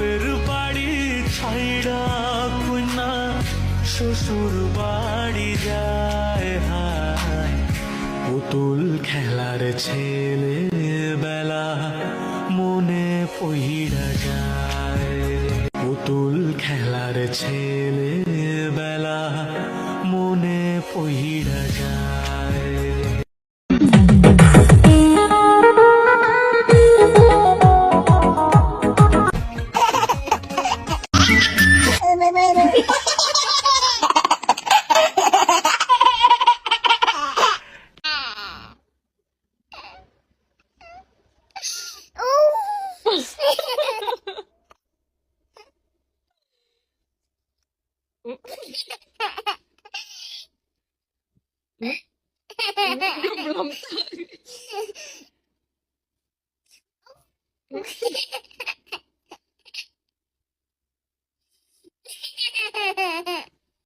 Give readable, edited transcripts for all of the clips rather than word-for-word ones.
বাপের বাড়ি ছাইড়া কইনা শ্বশুর বাড়ি যায় হায় পুতুল খেলার ছেলে বেলা মনে পইড়া যায় পুতুল খেলার ছেলে বেলা মনে পইড়া যায় Belum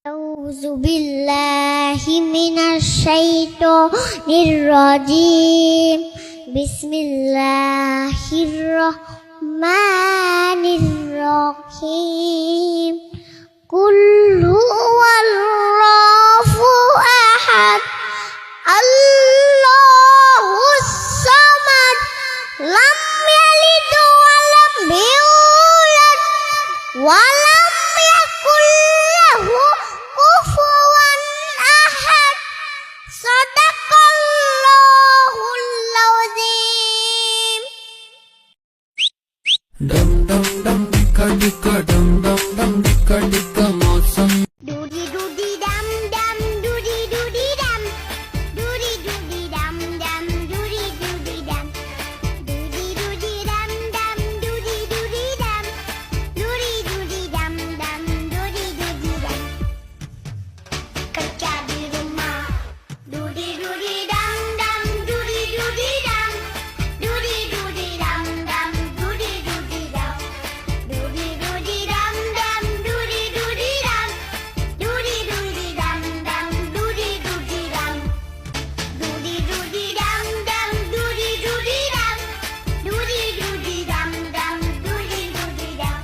A'udzu billahi minasy syaithanir rajim. Bismillahirrahmanirrahim. Qul huwallahu ahad. Allahus samad. Lam yalid wa lam yulad. Wa lam yakul lahu kufuwan ahad. Sadaqallahul azim. Dum dum dum dikka dikka dum dum dum dikka dikka मौसम Doody doody dum dum doody doody dum. Doody doody dum dum doody doody dum. Doody doody dum dum doody doody dum. Doody doody dum dum doody doody dum. Kerja di rumah. Doody doody dum dum doody doody dum. Doody doody dum dum doody doody dum. Doody doody dum dum doody doody dum. Doody doody dum dum doody doody dum. Doody doody dum dum doody doody dum. Doody doody dum dum doody doody dum.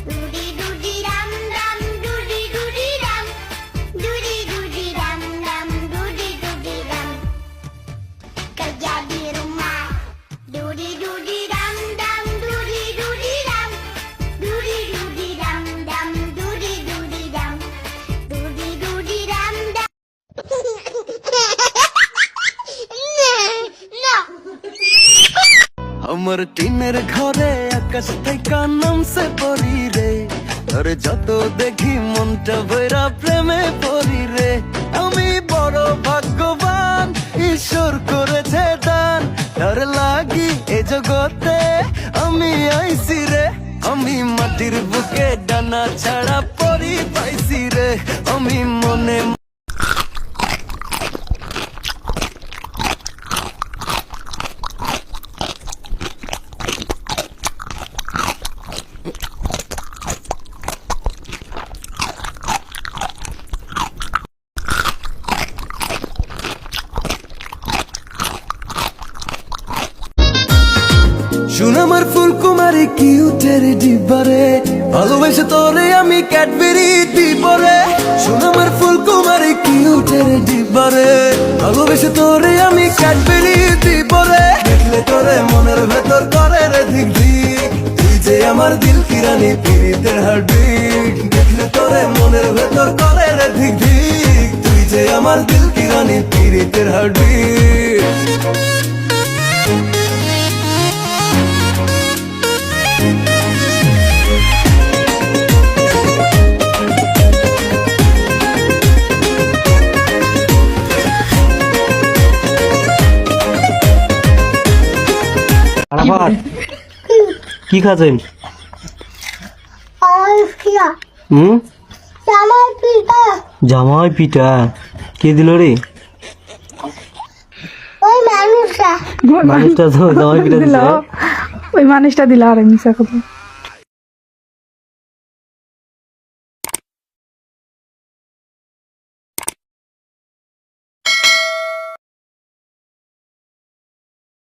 Doody doody dum dum doody doody dum. Doody doody dum dum doody doody dum. Kerja di rumah. Doody doody dum dum doody doody dum. Doody doody dum dum doody doody dum. Doody doody dum dum. No. আমার টিনের ঘরে আকাশ থেকে নামছে পরি রে তোর যত দেখি মনটা ভৈরা প্রেমে পরি রে আমি বড় ভাগ্যবান ঈশ্বর করেছে দান তার লাগি এ জগতে আমি আইছি রে আমি মাটির বুকে ডানা ছাড়া পরি পাইছি রে আমি মনে শুন আমার ফুলকুমারী কিউটের ডিব্বারে ভালোবেসে তোরে আমি ক্যাডবেরি দিবরে শুন আমার ফুলকুমারী কিউটের ডিব্বারে ভালোবেসে তোরে আমি ক্যাডবেরি দিবরে দেখলে তোরে মনের ভেতর করে রে ধিক ধিক তুই যে আমার দিল কি রানী পীড়িতের হার্টবিট দেখলে তোরে মনের ভেতর করে রে ধিক ধিক তুই যে আমার দিল কি রানী পীড়িতের হার্টবিট কি খাচ্ছেন? জামাই পিঠা কে দিল রে? ওই মানুষটা মানুষটা তো জামাই পিঠা দিল। ওই মানুষটা দিল আর মিশা কথা